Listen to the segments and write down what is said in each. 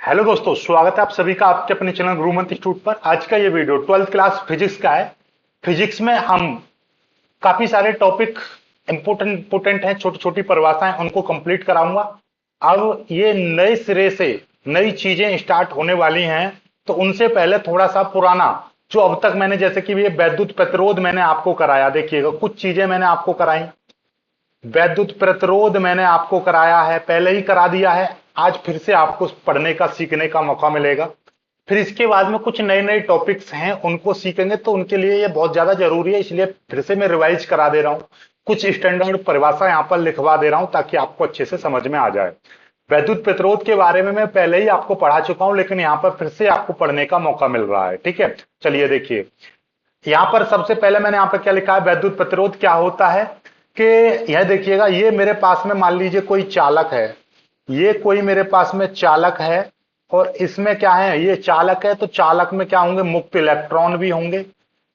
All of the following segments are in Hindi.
हेलो दोस्तों, स्वागत है आप सभी का आपके अपने चैनल गुरुमंत इंस्टीट्यूट पर। आज का ये वीडियो 12th क्लास फिजिक्स का है। फिजिक्स में हम काफी सारे टॉपिक इंपोर्टेंट हैं, छोटी छोटी परिभाषाएं उनको कंप्लीट कराऊंगा। अब ये नए सिरे से नई चीजें स्टार्ट होने वाली हैं, तो उनसे पहले थोड़ा सा पुराना जो अब तक मैंने, जैसे कि ये वैद्युत प्रतिरोध मैंने आपको कराया, देखिएगा कुछ चीजें मैंने आपको कराई। वैद्युत प्रतिरोध मैंने आपको कराया है, पहले ही करा दिया है। आज फिर से आपको पढ़ने का सीखने का मौका मिलेगा। फिर इसके बाद में कुछ नए नए टॉपिक्स हैं, उनको सीखेंगे, तो उनके लिए ये बहुत ज्यादा जरूरी है, इसलिए फिर से मैं रिवाइज करा दे रहा हूं। कुछ स्टैंडर्ड परिभाषा यहां पर लिखवा दे रहा हूं ताकि आपको अच्छे से समझ में आ जाए। वैद्युत प्रतिरोध के बारे में मैं पहले ही आपको पढ़ा चुका हूं, लेकिन यहां पर फिर से आपको पढ़ने का मौका मिल रहा है। ठीक है, चलिए देखिए। यहां पर सबसे पहले मैंने यहां पर क्या लिखा है, वैद्युत प्रतिरोध क्या होता है कि यह देखिएगा, ये मेरे पास में मान लीजिए कोई चालक है, ये कोई मेरे पास में चालक है, और इसमें क्या है, ये चालक है, तो चालक में क्या होंगे, मुक्त इलेक्ट्रॉन भी होंगे।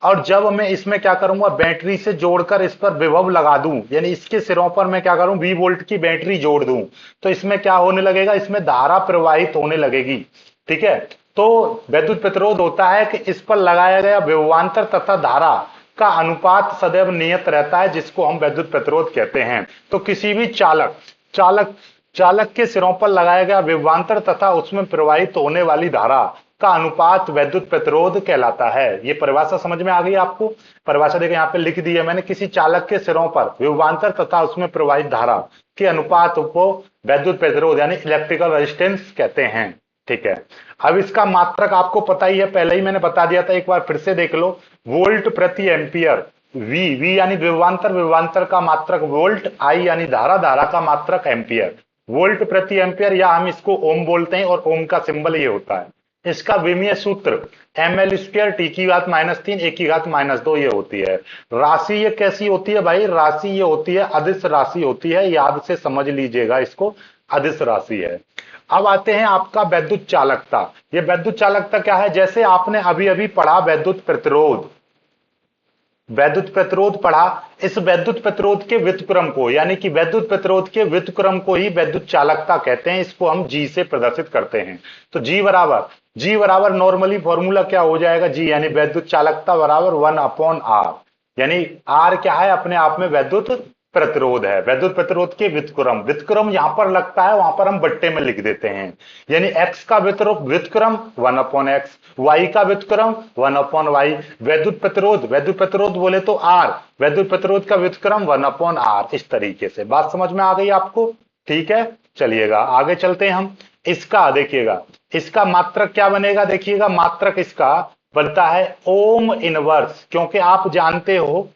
और जब मैं इसमें क्या करूंगा, बैटरी से जोड़कर इस पर विभव लगा दूं, यानी इसके सिरों पर मैं क्या करूं, 20 वोल्ट की बैटरी जोड़ दूं, तो इसमें क्या होने लगेगा, इसमें धारा प्रवाहित होने लगेगी। ठीक है, तो वैद्युत प्रतिरोध होता है कि इस पर लगाया गया विभवांतर तथा धारा का अनुपात सदैव नियत रहता है, जिसको हम वैद्युत प्रतिरोध कहते हैं। तो किसी भी चालक चालक चालक के सिरों पर लगाया गया विभवांतर तथा उसमें प्रवाहित होने वाली धारा का अनुपात वैद्युत प्रतिरोध कहलाता है। ये परिभाषा समझ में आ गई आपको? परिभाषा देखिए, यहां पे लिख दी है मैंने, किसी चालक के सिरों पर विभवांतर तथा उसमें प्रवाहित धारा के अनुपात को वैद्युत प्रतिरोध यानी इलेक्ट्रिकल रेजिस्टेंस कहते हैं। ठीक है, अब इसका मात्रक आपको पता ही है, पहले ही मैंने बता दिया था, एक बार फिर से देख लो। वोल्ट प्रति एम्पियर। वी वी यानी विभवांतर, विभवांतर का मात्रक वोल्ट, आई यानी धारा, धारा का मात्रक एम्पियर। वोल्ट प्रति एम्पियर, या हम इसको ओम बोलते हैं, और ओम का सिंबल ये होता है। इसका विमीय सूत्र एम एल स्क्र टी की घात -3 ए की घात -2 ये होती है। राशि ये कैसी होती है भाई, राशि ये होती है अदिश राशि होती है, याद से समझ लीजिएगा इसको, अदिश राशि है। अब आते हैं आपका वैद्युत चालकता। ये वैद्युत चालकता क्या है, जैसे आपने अभी अभी पढ़ा वैद्युत प्रतिरोध, वैद्युत प्रतिरोध पढ़ा, इस वैद्युत प्रतिरोध के व्युत्क्रम को, यानी कि वैद्युत प्रतिरोध के व्युत्क्रम को ही वैद्युत चालकता कहते हैं। इसको हम जी से प्रदर्शित करते हैं। तो जी बराबर नॉर्मली फॉर्मूला क्या हो जाएगा, जी यानी वैद्युत चालकता बराबर 1/R, यानी आर क्या है, अपने आप में वैद्युत प्रतिरोध है। वैद्युत प्रतिरोध के व्युत्क्रम, व्युत्क्रम यहां पर लगता है, वहां पर हम बट्टे में लिख देते हैं। यानी एक्स का व्युत्क्रम 1/x, वाई का व्युत्क्रम 1/y। वैद्युत प्रतिरोध बोले तो आर, वैद्युत प्रतिरोध का व्युत्क्रम 1/R। इस तरीके से बात समझ में आ गई आपको? ठीक है, चलिएगा आगे चलते हैं हम। इसका देखिएगा, इसका मात्रक क्या बनेगा, देखिएगा मात्रक इसका बनता है ओम इनवर्स, क्योंकि आप जानते हो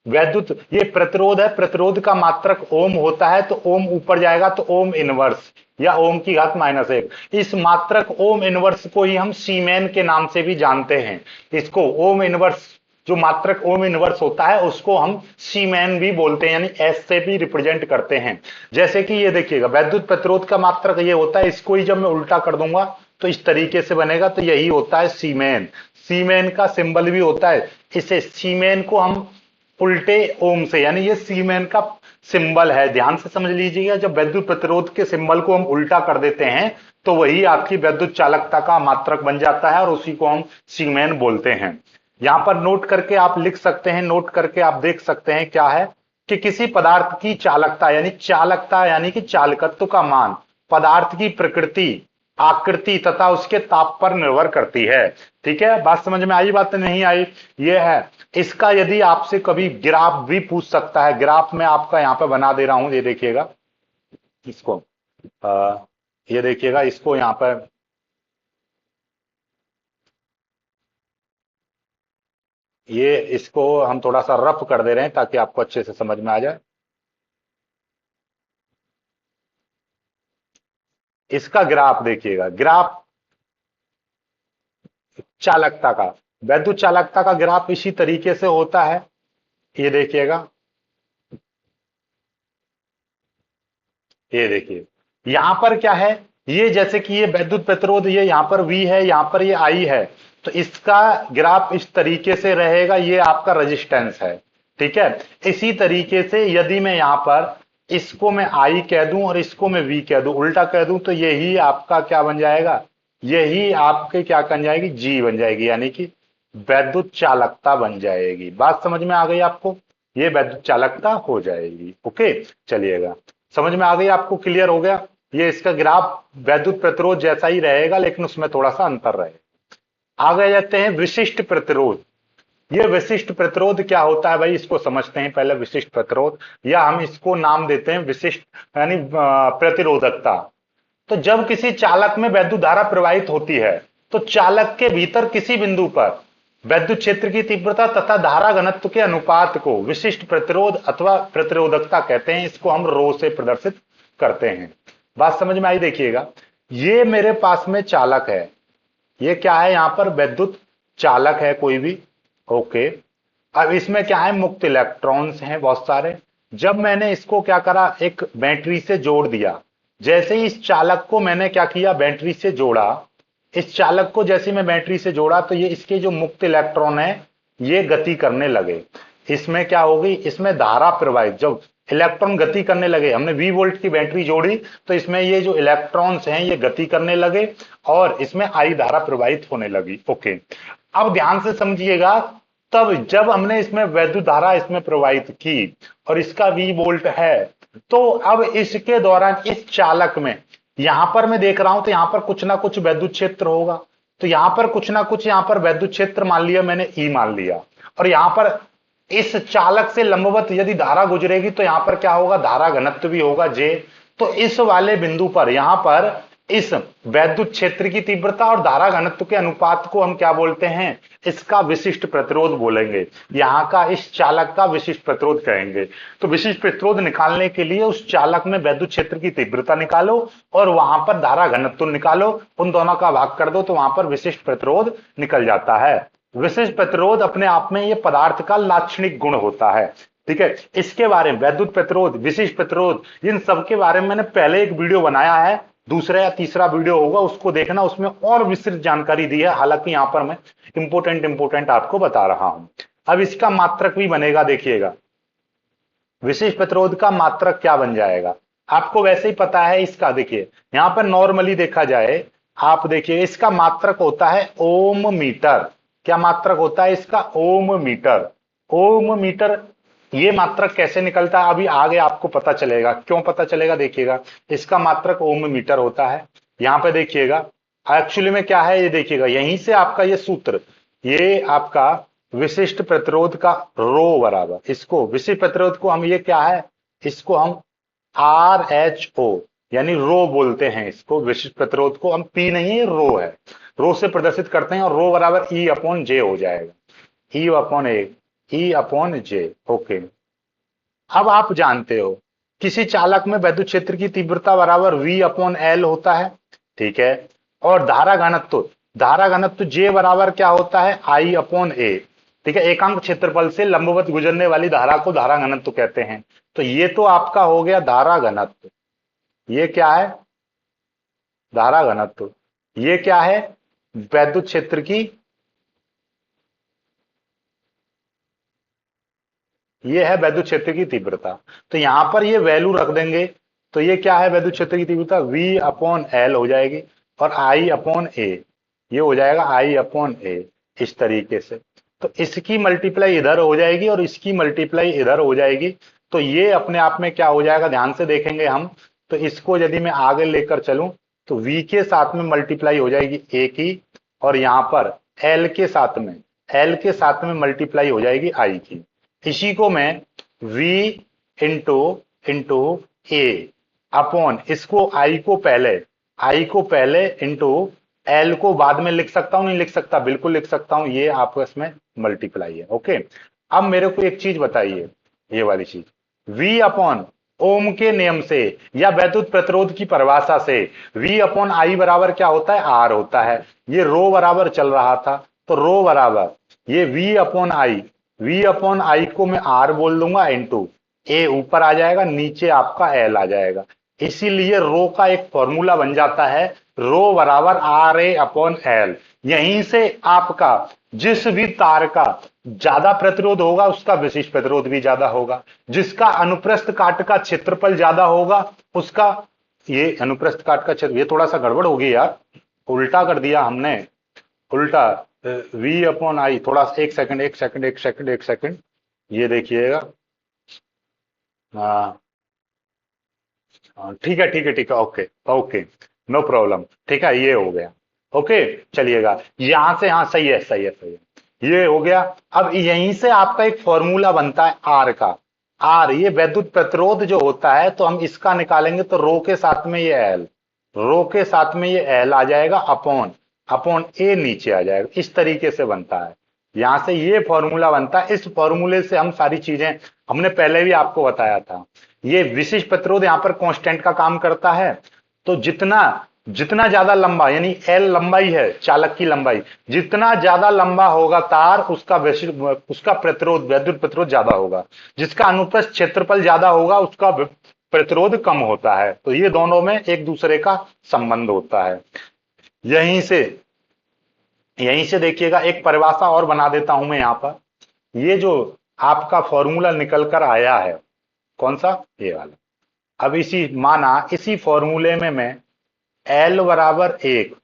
वैद्युत ये प्रतिरोध है, प्रतिरोध का मात्रक ओम होता है, तो ओम ऊपर जाएगा तो ओम इनवर्स, या ओम की घात -1। इस मात्रक ओम इनवर्स को ही हम सीमेन के नाम से भी जानते हैं। इसको ओम इनवर्स, जो मात्रक ओम इनवर्स होता है, उसको हम सीमेन भी बोलते हैं, यानी एस से भी रिप्रेजेंट करते हैं। जैसे कि ये देखिएगा, वैद्युत प्रतिरोध का मात्रक ये होता है, इसको ही जब मैं उल्टा कर दूंगा तो इस तरीके से बनेगा, तो यही होता है सीमेन। सीमेन का सिंबल भी होता है, इसे सीमेन को हम उल्टे ओम से, यानी ये सीमेन का सिंबल है, ध्यान से समझ लीजिएगा। जब वैद्युत प्रतिरोध के सिंबल को हम उल्टा कर देते हैं, तो वही आपकी वैद्युत चालकता का मात्रक बन जाता है, और उसी को हम सीमेन बोलते हैं। यहां पर नोट करके आप लिख सकते हैं, नोट करके आप देख सकते हैं क्या है कि किसी पदार्थ की चालकता यानी कि चालकत्व का मान पदार्थ की प्रकृति, आकृति तथा उसके ताप पर निर्भर करती है। ठीक है, बात समझ में आई, बात नहीं आई? ये है। इसका यदि आपसे कभी ग्राफ भी पूछ सकता है, ग्राफ में आपका यहां पे बना दे रहा हूं, ये देखिएगा इसको, ये देखिएगा इसको यहां पर, ये इसको हम थोड़ा सा रफ कर दे रहे हैं ताकि आपको अच्छे से समझ में आ जाए। इसका ग्राफ देखिएगा, ग्राफ चालकता का, वैद्युत चालकता का ग्राफ इसी तरीके से होता है। ये देखिएगा, ये देखिए यहां पर क्या है, ये जैसे कि ये वैद्युत प्रतिरोध, ये यहां पर V है, यहां पर ये I है, तो इसका ग्राफ इस तरीके से रहेगा, ये आपका रेजिस्टेंस है। ठीक है, इसी तरीके से यदि मैं यहां पर इसको मैं I कह दूं और इसको मैं V कह दूं, उल्टा कह दूं, तो यही आपका क्या बन जाएगा, यही आपके क्या बन जाएगी, जी बन जाएगी, यानी कि वैद्युत चालकता बन जाएगी। बात समझ में आ गई आपको, ये वैद्युत चालकता हो जाएगी। ओके, चलिएगा, समझ में आ गई आपको, क्लियर हो गया। ये इसका ग्राफ वैद्युत प्रतिरोध जैसा ही रहेगा, लेकिन उसमें थोड़ा सा अंतर रहेगा। आगे जाते हैं विशिष्ट प्रतिरोध। ये विशिष्ट प्रतिरोध क्या होता है भाई, इसको समझते हैं पहले। विशिष्ट प्रतिरोध, या हम इसको नाम देते हैं विशिष्ट, यानी प्रतिरोधकता। तो जब किसी चालक में वैद्युत धारा प्रवाहित होती है, तो चालक के भीतर किसी बिंदु पर वैद्युत क्षेत्र की तीव्रता तथा धारा घनत्व के अनुपात को विशिष्ट प्रतिरोध अथवा प्रतिरोधकता कहते हैं। इसको हम रो से प्रदर्शित करते हैं। बात समझ में आई, देखिएगा, ये मेरे पास में चालक है, ये क्या है, यहां पर वैद्युत चालक है कोई भी। ओके, अब इसमें क्या है, मुक्त इलेक्ट्रॉन्स हैं बहुत सारे। जब मैंने इसको क्या करा, एक बैटरी से जोड़ दिया। जैसे ही इस चालक को मैंने क्या किया, बैटरी से जोड़ा, इस चालक को जैसे मैं बैटरी से जोड़ा, तो ये इसके जो मुक्त इलेक्ट्रॉन है ये गति करने लगे। इसमें क्या होगी, इसमें धारा प्रवाहित, जब इलेक्ट्रॉन गति करने लगे, हमने वी वोल्ट की बैटरी जोड़ी, तो इसमें ये जो इलेक्ट्रॉन्स हैं ये गति करने लगे और इसमें आई धारा प्रवाहित होने लगी। ओके, अब ध्यान से समझिएगा, तब जब हमने इसमें वैद्युत धारा इसमें प्रवाहित की और इसका वी वोल्ट है, तो अब इसके दौरान इस चालक में, यहां पर मैं देख रहा हूं तो यहां पर कुछ ना कुछ वैद्युत क्षेत्र होगा। तो यहां पर कुछ ना कुछ, यहां पर वैद्युत क्षेत्र मान लिया मैंने, ई मान लिया। और यहां पर इस चालक से लंबवत यदि धारा गुजरेगी तो यहां पर क्या होगा, धारा घनत्व भी होगा जे। तो इस वाले बिंदु पर, यहां पर इस वैद्युत क्षेत्र की तीव्रता और धारा घनत्व के अनुपात को हम क्या बोलते हैं, इसका विशिष्ट प्रतिरोध बोलेंगे। यहां का इस चालक का विशिष्ट प्रतिरोध कहेंगे। तो विशिष्ट प्रतिरोध निकालने के लिए उस चालक में वैद्युत क्षेत्र की तीव्रता निकालो और वहां पर धारा घनत्व निकालो, उन दोनों का भाग कर दो, तो वहां पर विशिष्ट प्रतिरोध निकल जाता है। विशिष्ट प्रतिरोध अपने आप में यह पदार्थ का लाक्षणिक गुण होता है। ठीक है, इसके बारे में वैद्युत प्रतिरोध, विशिष्ट प्रतिरोध, इन सब के बारे में मैंने पहले एक वीडियो बनाया है, दूसरा या तीसरा वीडियो होगा, उसको देखना, उसमें और विस्तृत जानकारी दी है। हालांकि यहां पर मैं इंपोर्टेंट आपको बता रहा हूं। अब इसका मात्रक भी बनेगा, देखिएगा, विशिष्ट प्रतिरोध का मात्रक क्या बन जाएगा, आपको वैसे ही पता है इसका। देखिए, यहां पर नॉर्मली देखा जाए, आप देखिए, इसका मात्रक होता है ओम मीटर। क्या मात्रक होता है इसका, ओम मीटर। ओम मीटर, ये मात्रक कैसे निकलता है अभी आगे आपको पता चलेगा। क्यों पता चलेगा, देखिएगा, इसका मात्रक ओम मीटर होता है। यहां पे देखिएगा, एक्चुअली में क्या है, ये देखिएगा, यहीं से आपका ये सूत्र, ये आपका विशिष्ट प्रतिरोध का रो बराबर, इसको विशिष्ट प्रतिरोध को हम, ये क्या है, इसको हम आर एच ओ यानी रो बोलते हैं। इसको विशिष्ट प्रतिरोध को हम पी नहीं, रो है, रो से प्रदर्शित करते हैं। और रो बराबर ई अपॉन जे हो जाएगा, ई अपॉन ए, ई अपॉन जे। ओके, अब आप जानते हो किसी चालक में वैद्युत क्षेत्र की तीव्रता बराबर वी अपॉन एल होता है। ठीक है, और धारा घनत्व जे बराबर क्या होता है, आई अपॉन ए। ठीक है, एकांक क्षेत्रफल से लंबवत गुजरने वाली धारा को धारा घनत्व कहते हैं। तो ये तो आपका हो गया धारा घनत्व, ये क्या है, धारा घनत्व, ये क्या है, वैद्युत क्षेत्र की, ये है वैद्युत क्षेत्र की तीव्रता। तो यहां पर ये वैल्यू रख देंगे, तो ये क्या है, वैद्युत क्षेत्र की तीव्रता V अपॉन एल हो जाएगी, और I अपॉन ए, ये हो जाएगा I अपॉन ए, इस तरीके से। तो इसकी मल्टीप्लाई इधर हो जाएगी और इसकी मल्टीप्लाई इधर हो जाएगी। तो ये अपने आप में क्या हो जाएगा, ध्यान से देखेंगे हम। तो इसको यदि मैं आगे लेकर चलूं, तो V के साथ में मल्टीप्लाई हो जाएगी ए की, और यहां पर एल के साथ में मल्टीप्लाई हो जाएगी आई की। इसी को मैं V इंटू इंटू ए अपॉन, इसको आई को पहले इंटू एल को बाद में लिख सकता हूं, नहीं लिख सकता, बिल्कुल लिख सकता हूं, ये आपस में मल्टीप्लाई है। ओके, अब मेरे को एक चीज बताइए, ये वाली चीज, V अपॉन ओम के नियम से या वैद्युत प्रतिरोध की परिभाषा से V अपॉन आई बराबर क्या होता है, आर होता है। ये रो बराबर चल रहा था, तो रो बराबर ये V अपॉन आई को मैं आर बोल दूंगा, इंटू ए ऊपर आ जाएगा, नीचे आपका एल आ जाएगा। इसीलिए रो का एक फॉर्मूला बन जाता है, रो बराबर आर ए अपॉन एल। यहीं से आपका जिस भी तार का ज्यादा प्रतिरोध होगा उसका विशिष्ट प्रतिरोध भी ज्यादा होगा, जिसका अनुप्रस्थ काट का क्षेत्रफल ज्यादा होगा उसका, ये अनुप्रस्थ काट का क्षेत्र, ये थोड़ा सा गड़बड़ होगी यार, उल्टा कर दिया हमने, उल्टा। वी अपॉन आई, थोड़ा सा, एक सेकंड एक सेकंड एक सेकंड एक सेकंड, ये देखिएगा। हाँ हाँ, ठीक है ठीक है ठीक है, ओके ओके, नो प्रॉब्लम, ठीक है, ये हो गया। ओके, चलिएगा यहां से, हाँ सही है सही है सही है, ये हो गया। अब यहीं से आपका एक फॉर्मूला बनता है आर का। आर ये वैद्युत प्रतिरोध जो होता है, तो हम इसका निकालेंगे तो रो के साथ में ये एल, रो के साथ में ये एल आ जाएगा, अपॉन अपॉन ए नीचे आ जाएगा, इस तरीके से बनता है। यहां से ये फॉर्मूला बनता है, इस फॉर्मूले से हम सारी चीजें, हमने पहले भी आपको बताया था। ये विशिष्ट प्रतिरोध यहां पर कांस्टेंट का काम करता है। तो जितना जितना ज्यादा लंबा, यानी एल लंबाई है चालक की लंबाई, जितना ज्यादा लंबा होगा तार, उसका विशिष्ट, उसका प्रतिरोध, वैद्युत प्रतिरोध ज्यादा होगा। जिसका अनुप्रस्थ क्षेत्रफल ज्यादा होगा, उसका प्रतिरोध कम होता है। तो ये दोनों में एक दूसरे का संबंध होता है। यहीं से यहीं से देखिएगा, एक परिभाषा और बना देता हूं मैं यहां पर। ये जो आपका फॉर्मूला निकल कर आया है, कौन सा, ये वाला। अब इसी माना, इसी फॉर्मूले में मैं एल बराबर एक,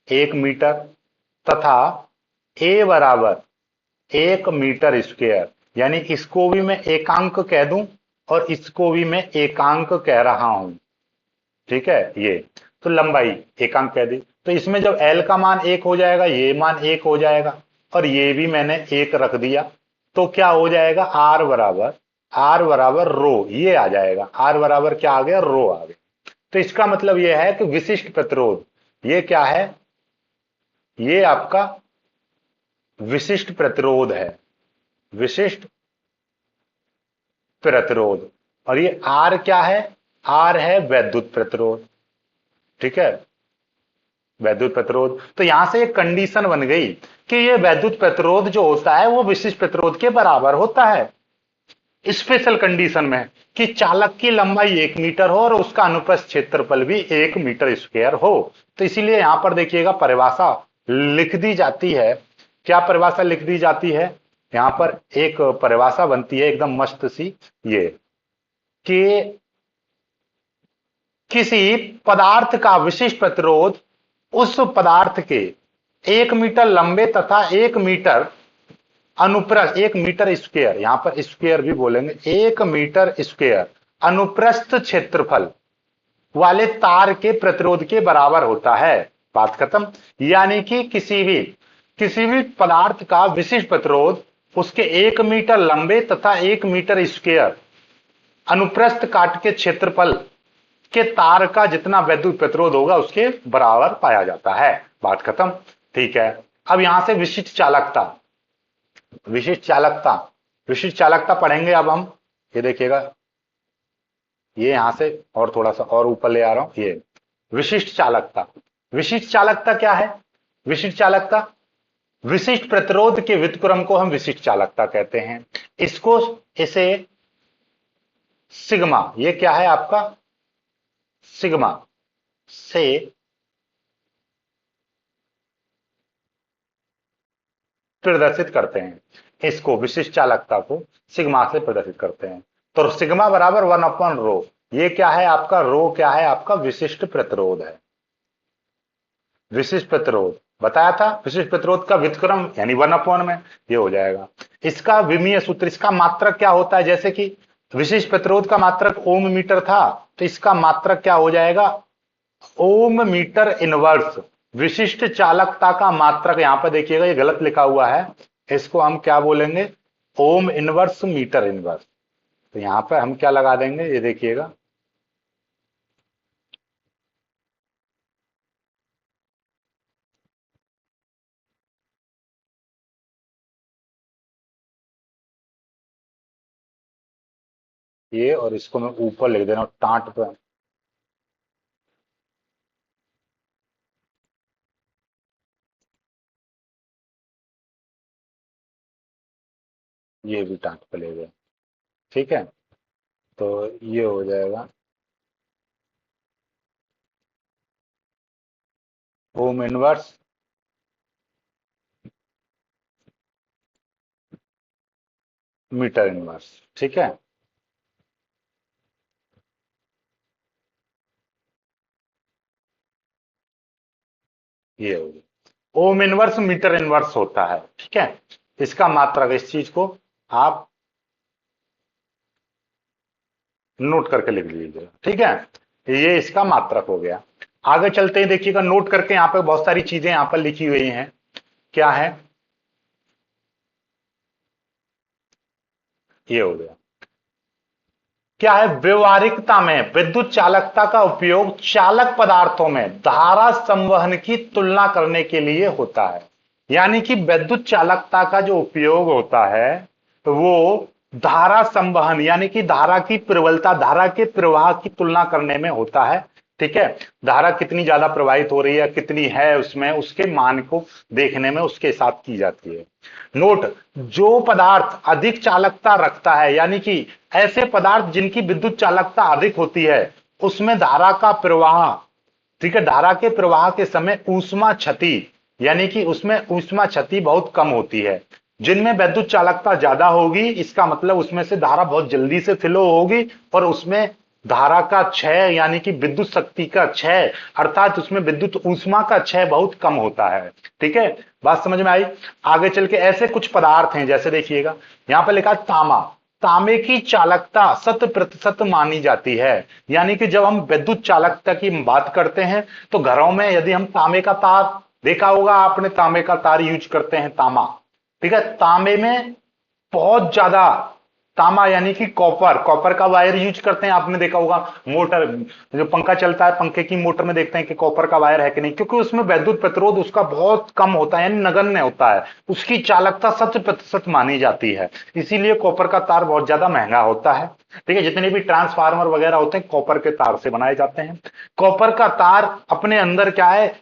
1 मीटर, तथा ए बराबर 1 मीटर स्क्वायर, यानी इसको भी मैं एकांक कह दूं और इसको भी मैं एकांक कह रहा हूं। ठीक है, ये तो लंबाई एकांक कह दी, तो इसमें जब एल का मान 1 हो जाएगा, ये मान 1 हो जाएगा, और ये भी मैंने 1 रख दिया, तो क्या हो जाएगा, आर बराबर रो, ये आ जाएगा। आर बराबर क्या आ गया, रो आ गया। तो इसका मतलब यह है कि विशिष्ट प्रतिरोध, ये क्या है, ये आपका विशिष्ट प्रतिरोध है, विशिष्ट प्रतिरोध। और ये आर क्या है, आर है वैद्युत प्रतिरोध। ठीक है, वैद्युत प्रतिरोध। तो यहां से एक कंडीशन बन गई कि ये वैद्युत प्रतिरोध जो होता है वो विशिष्ट प्रतिरोध के बराबर होता है, स्पेशल कंडीशन में, कि चालक की लंबाई 1 मीटर हो और उसका अनुप्रस्थ क्षेत्रफल भी 1 मीटर स्क्वायर हो। तो इसीलिए यहां पर देखिएगा परिभाषा लिख दी जाती है। क्या परिभाषा लिख दी जाती है, यहां पर एक परिभाषा बनती है एकदम मस्त सी, ये कि किसी पदार्थ का विशिष्ट प्रतिरोध उस पदार्थ के 1 मीटर लंबे तथा 1 मीटर अनुप्रस्थ, 1 मीटर स्क्वायर, यहां पर स्क्वायर भी बोलेंगे, 1 मीटर स्क्वायर अनुप्रस्थ क्षेत्रफल वाले तार के प्रतिरोध के बराबर होता है। बात खत्म। यानी कि किसी भी पदार्थ का विशिष्ट प्रतिरोध उसके 1 मीटर लंबे तथा 1 मीटर स्क्वायर अनुप्रस्थ काट के क्षेत्रफल के तार का जितना वैद्युत प्रतिरोध होगा उसके बराबर पाया जाता है। बात खत्म। ठीक है, अब यहां से विशिष्ट चालकता, विशिष्ट चालकता, विशिष्ट चालकता पढ़ेंगे अब हम। ये देखिएगा, ये यहां से और थोड़ा सा और ऊपर ले आ रहा हूं, ये विशिष्ट चालकता। विशिष्ट चालकता क्या है, विशिष्ट चालकता, विशिष्ट प्रतिरोध के व्युत्क्रम को हम विशिष्ट चालकता कहते हैं। इसको, इसे सिग्मा, ये क्या है आपका, सिग्मा से प्रदर्शित करते हैं। इसको विशिष्ट चालकता को सिग्मा से प्रदर्शित करते हैं। तो सिग्मा बराबर 1/रो, ये क्या है आपका, रो क्या है आपका, विशिष्ट प्रतिरोध है। विशिष्ट प्रतिरोध बताया था, विशिष्ट प्रतिरोध का व्युत्क्रम यानी 1 में, ये हो जाएगा। इसका विमीय सूत्र, इसका मात्रक क्या होता है, जैसे कि विशिष्ट प्रतिरोध का मात्रक ओम मीटर था, तो इसका मात्रक क्या हो जाएगा, ओम मीटर इनवर्स। विशिष्ट चालकता का मात्रक, यहां पर देखिएगा ये गलत लिखा हुआ है, इसको हम क्या बोलेंगे, ओम इनवर्स मीटर इनवर्स। तो यहां पर हम क्या लगा देंगे, ये देखिएगा, ये, और इसको मैं ऊपर लिख दे रहा हूं टाट पर, ये भी टाट पर ले गए। ठीक है, तो ये हो जाएगा ओम इनवर्स मीटर इनवर्स। ठीक है, ये हो गया। ओम इनवर्स मीटर इनवर्स होता है, ठीक है। इसका मात्रक, इस चीज को आप नोट करके लिख लीजिएगा, ठीक है। ये इसका मात्रक हो गया। आगे चलते हैं, देखिएगा नोट करके, यहाँ पे बहुत सारी चीजें यहाँ पर लिखी हुई हैं। क्या है, ये हो गया। क्या है, व्यवहारिकता में विद्युत चालकता का उपयोग चालक पदार्थों में धारा संवहन की तुलना करने के लिए होता है। यानी कि विद्युत चालकता का जो उपयोग होता है वो धारा संवहन यानी कि धारा की प्रबलता, धारा के प्रवाह की तुलना करने में होता है, ठीक है। धारा कितनी ज्यादा प्रवाहित हो रही है, कितनी है उसमें, उसके मान को देखने में उसके साथ की जाती है। नोट, जो पदार्थ अधिक चालकता रखता है, यानी कि ऐसे पदार्थ जिनकी विद्युत चालकता अधिक होती है, उसमें धारा का प्रवाह, ठीक है, धारा के प्रवाह के समय ऊष्मा क्षति, यानी कि उसमें ऊष्मा क्षति बहुत कम होती है। जिनमें विद्युत चालकता ज्यादा होगी, इसका मतलब उसमें से धारा बहुत जल्दी से फ्लो होगी और उसमें धारा का क्षय यानी कि विद्युत शक्ति का क्षय, अर्थात उसमें विद्युत ऊष्मा का क्षय बहुत कम होता है, ठीक है। बात समझ में आई। आगे चल के ऐसे कुछ पदार्थ हैं, जैसे देखिएगा यहां पर लिखा तांबा। तांबे की चालकता 100% मानी जाती है। यानी कि जब हम विद्युत चालकता की बात करते हैं तो घरों में यदि हम तांबे का तार, देखा होगा आपने, तांबे का तार यूज करते हैं, तांबा, ठीक है। तांबे में बहुत ज्यादा, तांबा यानी कि कॉपर, कॉपर का वायर यूज करते हैं, आपने देखा होगा। मोटर, जो पंखा चलता है, पंखे की मोटर में देखते हैं कि कॉपर का वायर है कि नहीं, क्योंकि उसमें विद्युत प्रतिरोध उसका बहुत कम होता है, यानी नगण्य होता है, उसकी चालकता 100% मानी जाती है। इसीलिए कॉपर का तार बहुत ज्यादा महंगा होता है, ठीक है। जितने भी ट्रांसफार्मर वगैरह होते हैं कॉपर के तार से बनाए जाते हैं। कॉपर का तार अपने अंदर क्या है,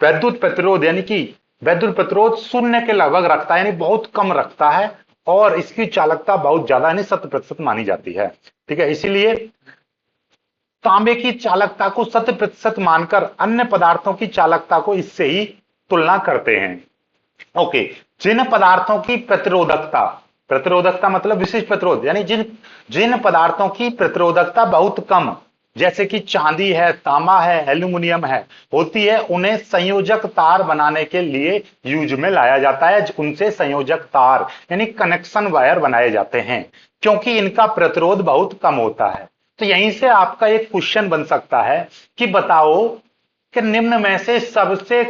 वैद्युत प्रतिरोध, यानी कि वैद्युत प्रतिरोध शून्य के लगभग रखता है, यानी बहुत कम रखता है, और इसकी चालकता बहुत ज्यादा यानी 100% मानी जाती है, ठीक है। इसीलिए तांबे की चालकता को 100% मानकर अन्य पदार्थों की चालकता को इससे ही तुलना करते हैं। ओके। जिन पदार्थों की प्रतिरोधकता, प्रतिरोधकता मतलब विशिष्ट प्रतिरोध, यानी जिन जिन पदार्थों की प्रतिरोधकता बहुत कम, जैसे कि चांदी है, तांबा है, एल्यूमिनियम है, होती है, उन्हें संयोजक तार बनाने के लिए यूज में लाया जाता है। उनसे संयोजक तार यानी कनेक्शन वायर बनाए जाते हैं, क्योंकि इनका प्रतिरोध बहुत कम होता है। तो यहीं से आपका एक क्वेश्चन बन सकता है कि बताओ कि निम्न में से सबसे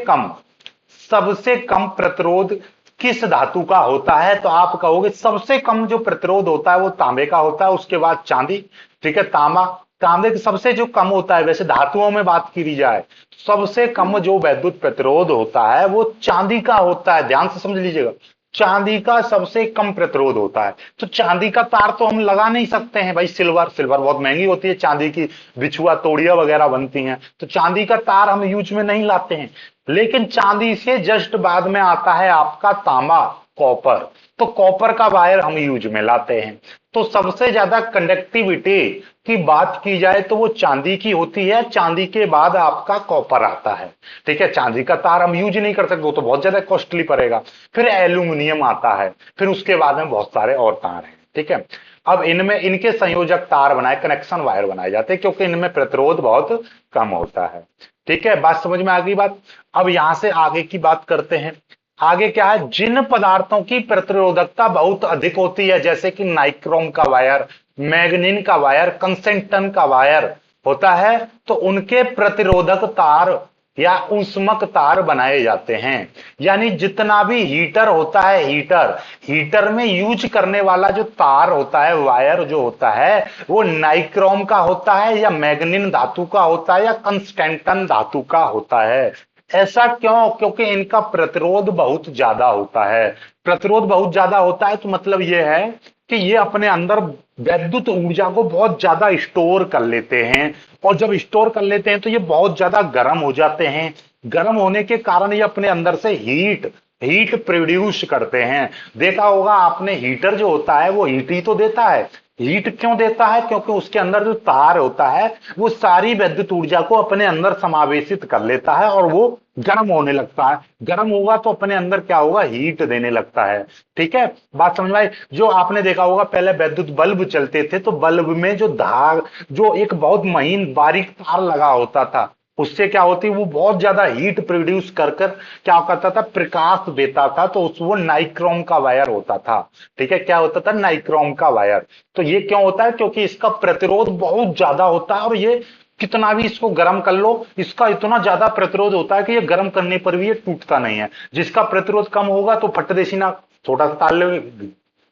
कम प्रतिरोध किस धातु का होता है। तो आप कहोगे सबसे कम जो प्रतिरोध होता है वो तांबे का होता है, उसके बाद चांदी, ठीक है, तांबा। तांबे के सबसे जो कम होता है, वैसे धातुओं में बात की जाए, सबसे कम जो वैद्युत प्रतिरोध होता है वो चांदी का होता है। ध्यान से समझ लीजिएगा, चांदी का सबसे कम प्रतिरोध होता है। तो चांदी का तार तो हम लगा नहीं सकते हैं भाई, सिल्वर, सिल्वर बहुत महंगी होती है, चांदी की बिछुआ तोड़िया वगैरह बनती हैं, तो चांदी का तार हम यूज में नहीं लाते हैं। लेकिन चांदी से जस्ट बाद में आता है आपका तांबा, कॉपर, तो कॉपर का वायर हम यूज में लाते हैं। तो सबसे ज्यादा कंडक्टिविटी की बात की जाए तो वो चांदी की होती है, चांदी के बाद आपका कॉपर आता है, ठीक है। चांदी का तार हम यूज नहीं कर सकते, वो तो बहुत ज्यादा कॉस्टली पड़ेगा। फिर एल्यूमिनियम आता है, फिर उसके बाद में बहुत सारे और तार हैं, ठीक है। अब इनमें इनके संयोजक तार बनाए, कनेक्शन वायर बनाए जाते हैं, क्योंकि इनमें प्रतिरोध बहुत कम होता है, ठीक है। बात समझ में आ गई बात। अब यहां से आगे की बात करते हैं। आगे क्या है, जिन पदार्थों की प्रतिरोधकता बहुत अधिक होती है, जैसे कि नाइक्रोम का वायर, मैग्नीन का वायर, कंसेंटन का वायर होता है, तो उनके प्रतिरोधक तार या ऊष्मक तार बनाए जाते हैं। यानी जितना भी हीटर होता है, हीटर हीटर में यूज करने वाला जो तार होता है, वायर जो होता है, वो नाइक्रोम का होता है या मैग्नीन धातु का होता है या कंस्टेंटन धातु का होता है। ऐसा क्यों, क्योंकि इनका प्रतिरोध बहुत ज्यादा होता है। प्रतिरोध बहुत ज्यादा होता है तो मतलब यह है कि ये अपने अंदर वैद्युत ऊर्जा को बहुत ज्यादा स्टोर कर लेते हैं, और जब स्टोर कर लेते हैं तो ये बहुत ज्यादा गर्म हो जाते हैं। गर्म होने के कारण ये अपने अंदर से हीट हीट प्रोड्यूस करते हैं। देखा होगा आपने, हीटर जो होता है वो हीट ही तो देता है। हीट क्यों देता है, क्योंकि उसके अंदर जो तार होता है वो सारी विद्युत ऊर्जा को अपने अंदर समावेशित कर लेता है और वो गर्म होने लगता है। गर्म होगा तो अपने अंदर क्या होगा, हीट देने लगता है, ठीक है। बात समझ में आई। जो आपने देखा होगा पहले विद्युत बल्ब चलते थे तो बल्ब में जो धार, जो एक बहुत महीन बारीक तार लगा होता था, उससे क्या होती, वो बहुत ज्यादा हीट प्रोड्यूस कर कर क्या करता था, प्रकाश देता था, तो उस वो नाइक्रोम का वायर होता था। ठीक है, क्या होता था, नाइक्रोम का वायर। तो ये क्यों होता है, क्योंकि इसका प्रतिरोध बहुत ज्यादा होता है, और ये कितना भी इसको गर्म कर लो, इसका इतना ज्यादा प्रतिरोध होता है कि ये गर्म करने पर भी ये टूटता नहीं है। जिसका प्रतिरोध कम होगा तो फट देसीना, छोटा सा तार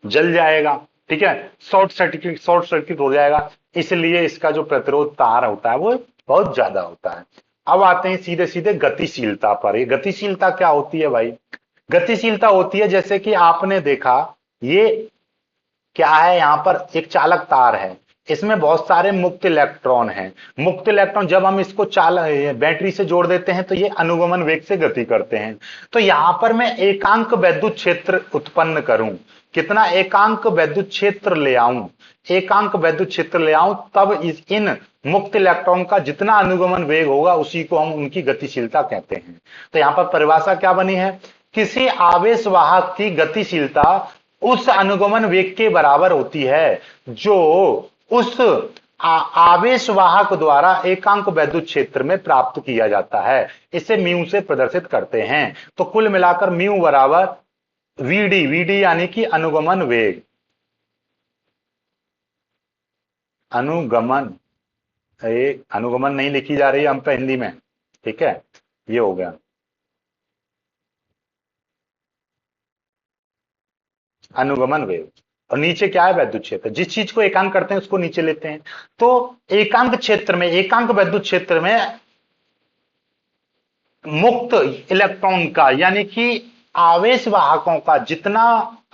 जल जाएगा। ठीक है, शॉर्ट सर्किट हो जाएगा। इसलिए इसका जो प्रतिरोध तार होता है वो बहुत ज्यादा होता है। अब आते हैं सीधे सीधे गतिशीलता पर। ये गतिशीलता क्या होती है भाई? गतिशीलता होती है, जैसे कि आपने देखा, ये क्या है, यहां पर एक चालक तार है, इसमें बहुत सारे मुक्त इलेक्ट्रॉन हैं। मुक्त इलेक्ट्रॉन जब हम इसको बैटरी से जोड़ देते हैं तो ये अनुगमन वेग से गति करते हैं। तो यहां पर मैं एकांक वैद्युत क्षेत्र उत्पन्न करूं, कितना एकांक वैद्युत क्षेत्र ले आऊं, एकांक वैद्युत क्षेत्र ले आऊं, तब इन मुक्त इलेक्ट्रॉन का जितना अनुगमन वेग होगा उसी को हम उनकी गतिशीलता कहते हैं। तो यहां पर परिभाषा क्या बनी है, किसी आवेश वाहक की गतिशीलता उस अनुगमन वेग के बराबर होती है जो उस आवेश वाहक द्वारा एकांक वैद्युत क्षेत्र में प्राप्त किया जाता है। इसे म्यू से प्रदर्शित करते हैं। तो कुल मिलाकर म्यू बराबर वीडी, वीडी यानी कि अनुगमन वेग, अनुगमन, अनुगमन नहीं लिखी जा रही है हम पे हिंदी में। ठीक है, ये हो गया अनुगमन वेग। और नीचे क्या है, वैद्युत क्षेत्र। जिस चीज को एकांक करते हैं उसको नीचे लेते हैं। तो एकांक क्षेत्र में, एकांक वैद्युत क्षेत्र में मुक्त इलेक्ट्रॉन का यानी कि आवेश वाहकों का जितना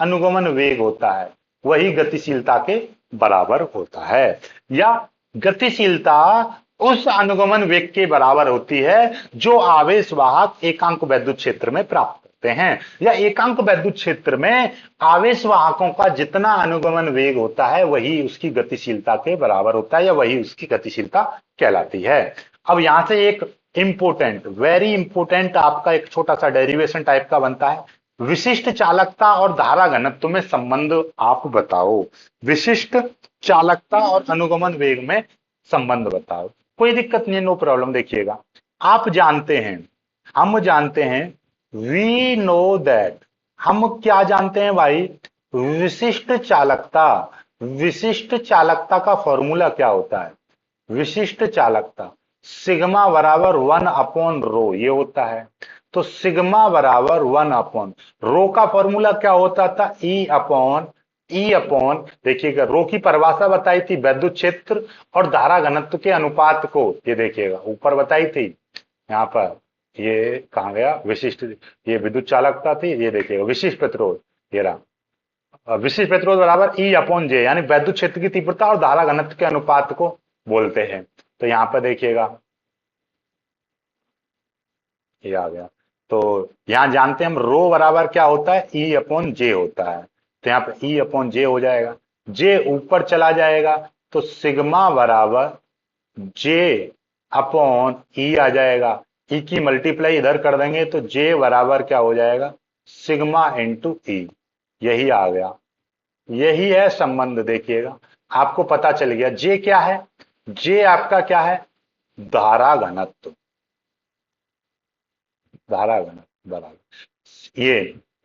अनुगमन वेग होता है वही गतिशीलता के बराबर होता है, या गतिशीलता उस अनुगमन वेग के बराबर होती है जो आवेश वाहक एकांक वैद्युत क्षेत्र में प्राप्त करते हैं, या एकांक वैद्युत क्षेत्र में आवेश वाहकों का जितना अनुगमन वेग होता है वही उसकी गतिशीलता के बराबर होता है, या वही उसकी गतिशीलता कहलाती है। अब यहां से एक इंपोर्टेंट, वेरी इंपोर्टेंट आपका एक छोटा सा डेरिवेशन टाइप का बनता है, विशिष्ट चालकता और धारा घनत्व में संबंध आप बताओ। विशिष्ट चालकता और अनुगमन वेग में संबंध बताओ। कोई दिक्कत नहीं, नो प्रॉब्लम। देखिएगा, आप जानते हैं, हम जानते हैं, वी नो दैट, हम क्या जानते हैं भाई, विशिष्ट चालकता। विशिष्ट चालकता का फॉर्मूला क्या होता है, विशिष्ट चालकता सिग्मा बराबर 1/रो, ये होता है। तो सिग्मा बराबर 1/रो का फॉर्मूला क्या होता था, ई अपॉन देखिएगा, रो की परिभाषा बताई थी वैद्युत क्षेत्र और धारा घनत्व के अनुपात को, ये देखिएगा ऊपर बताई थी। यहाँ पर ये कहाँ गया, विशिष्ट, ये विद्युत चालकता थी, ये देखिएगा विशिष्ट प्रतिरोध, ये रहा। विशिष्ट प्रतिरोध बराबर E/J, यानी वैद्युत क्षेत्र की तीव्रता और धारा घनत्व के अनुपात को बोलते हैं। तो यहां पर देखिएगा ये आ गया। तो यहां जानते हैं हम रो बराबर क्या होता है, E/J होता है। तो यहाँ पर E/J हो जाएगा, जे ऊपर चला जाएगा तो सिग्मा बराबर J/E आ जाएगा। ई की मल्टीप्लाई इधर कर देंगे तो जे बराबर क्या हो जाएगा, सिग्मा इंटू ई। यही आ गया, यही है संबंध। देखिएगा आपको पता चल गया, जे क्या है, जे आपका क्या है, धारा घनत्व, धारा घनत्व बराबर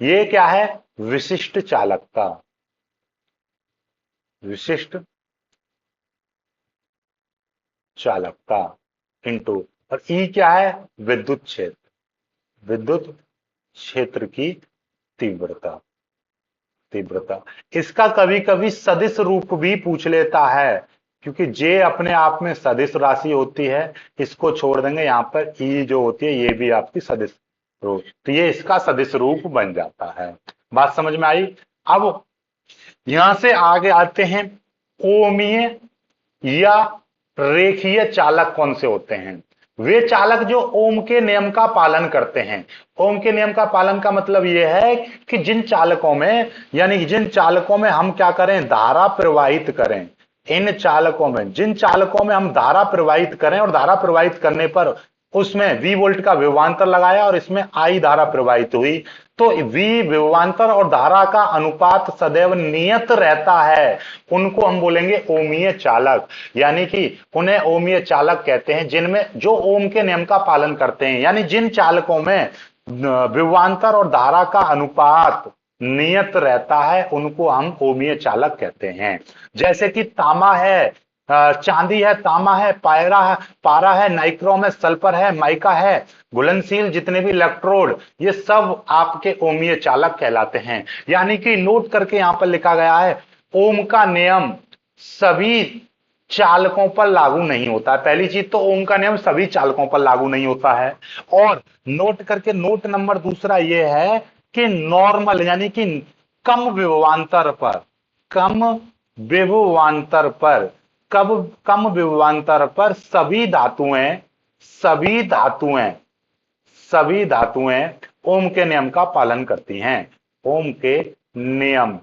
ये क्या है, विशिष्ट चालकता, विशिष्ट चालकता इंटू, और ई क्या है, विद्युत क्षेत्र, विद्युत क्षेत्र की तीव्रता, तीव्रता। इसका कभी कभी सदिश रूप भी पूछ लेता है, क्योंकि जे अपने आप में सदिश राशि होती है, इसको छोड़ देंगे, यहां पर ई जो होती है ये भी आपकी सदिश रूप, तो ये इसका सदिश रूप बन जाता है। बात समझ में आई? अब यहां से आगे आते हैं, ओमीय या रेखीय चालक कौन से होते हैं। वे चालक जो ओम के नियम का पालन करते हैं। ओम के नियम का पालन का मतलब यह है कि जिन चालकों में, यानी जिन चालकों में हम क्या करें, धारा प्रवाहित करें, इन चालकों में, जिन चालकों में हम धारा प्रवाहित करें और धारा प्रवाहित करने पर उसमें V वोल्ट का विभवांतर लगाया और इसमें I धारा प्रवाहित हुई, तो V विभवांतर और धारा का अनुपात सदैव नियत रहता है, उनको हम बोलेंगे ओमीय चालक। यानी कि उन्हें ओमीय चालक कहते हैं जिनमें जो ओम के नियम का पालन करते हैं, यानी जिन चालकों में विभवांतर और धारा का अनुपात नियत रहता है उनको हम ओमीय चालक कहते हैं। जैसे कि तांबा है, चांदी है, तांबा है, पायरा है, पारा है, नाइक्रोम है, सल्फर है, माइका है, घुलनशील जितने भी इलेक्ट्रोड, ये सब आपके ओमीय चालक कहलाते हैं। यानी कि नोट करके यहां पर लिखा गया है, ओम का नियम सभी चालकों पर लागू नहीं होता है। पहली चीज तो ओम का नियम सभी चालकों पर लागू नहीं होता है। और नोट करके नोट नंबर दूसरा यह है कि नॉर्मल यानी कि कम विभवांतर पर, कम विभवांतर पर, कम विभवांतर पर सभी धातुएं, सभी धातुएं, सभी धातुएं ओम के नियम का पालन करती हैं, ओम के नियम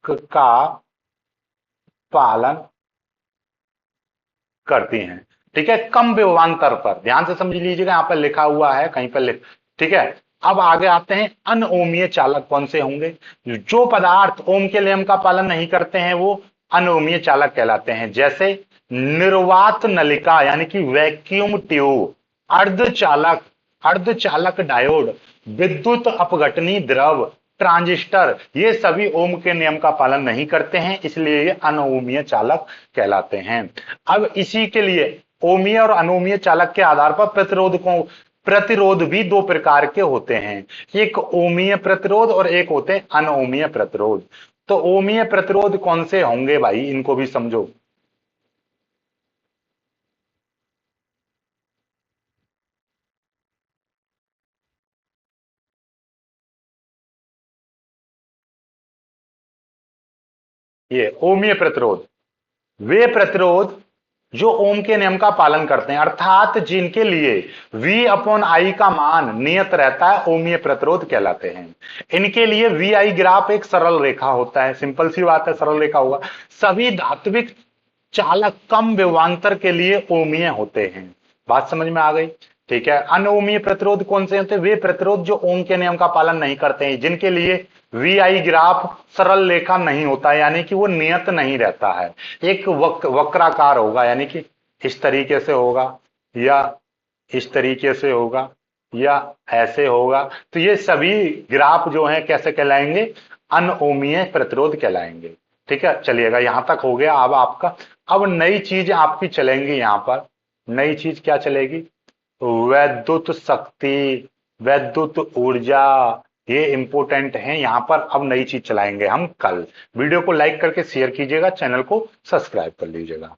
का पालन करती हैं। ठीक है, कम विभवांतर पर, ध्यान से समझ लीजिएगा, यहां पर लिखा हुआ है कहीं पर लिख। ठीक है, अब आगे आते हैं अनओमीय चालक कौन से होंगे। जो पदार्थ ओम के नियम का पालन नहीं करते हैं वो अनओमीय चालक कहलाते हैं। जैसे निर्वात नलिका यानी कि वैक्यूम ट्यूब, अर्धचालक, अर्धचालक डायोड, विद्युत अपघटनी द्रव, ट्रांजिस्टर, ये सभी ओम के नियम का पालन नहीं करते हैं, इसलिए ये अनओमीय चालक कहलाते हैं। अब इसी के लिए ओमीय और अनोमीय चालक के आधार पर प्रतिरोध भी दो प्रकार के होते हैं, एक ओमीय प्रतिरोध और एक होते हैं अनओमीय प्रतिरोध। तो ओमीय प्रतिरोध कौन से होंगे भाई, इनको भी समझो। ये ओमीय प्रतिरोध, वे प्रतिरोध जो ओम के नियम का पालन करते हैं, अर्थात जिनके लिए V अपॉन आई का मान नियत रहता है, ओमीय प्रतिरोध कहलाते हैं। इनके लिए वी आई ग्राफ एक सरल रेखा होता है, सिंपल सी बात है, सरल रेखा होगा। सभी धात्विक चालक कम विभवांतर के लिए ओमीय होते हैं। बात समझ में आ गई। ठीक है, अनओमीय प्रतिरोध कौन से होते हैं, वे प्रतिरोध जो ओम के नियम का पालन नहीं करते हैं, जिनके लिए वी आई ग्राफ सरल रेखा नहीं होता है, यानी कि वो नियत नहीं रहता है, एक वक्राकार होगा, यानी कि इस तरीके से होगा या इस तरीके से होगा या ऐसे होगा। तो ये सभी ग्राफ जो हैं कैसे कहलाएंगे, अनओमीय प्रतिरोध कहलाएंगे। ठीक है, चलिएगा यहां तक हो गया। अब आपका, अब नई चीज आपकी चलेंगी यहां पर। नई चीज क्या चलेगी, वैद्युत शक्ति, वैद्युत ऊर्जा, ये इंपॉर्टेंट है यहां पर। अब नई चीज चलाएंगे हम कल। वीडियो को लाइक करके शेयर कीजिएगा, चैनल को सब्सक्राइब कर लीजिएगा।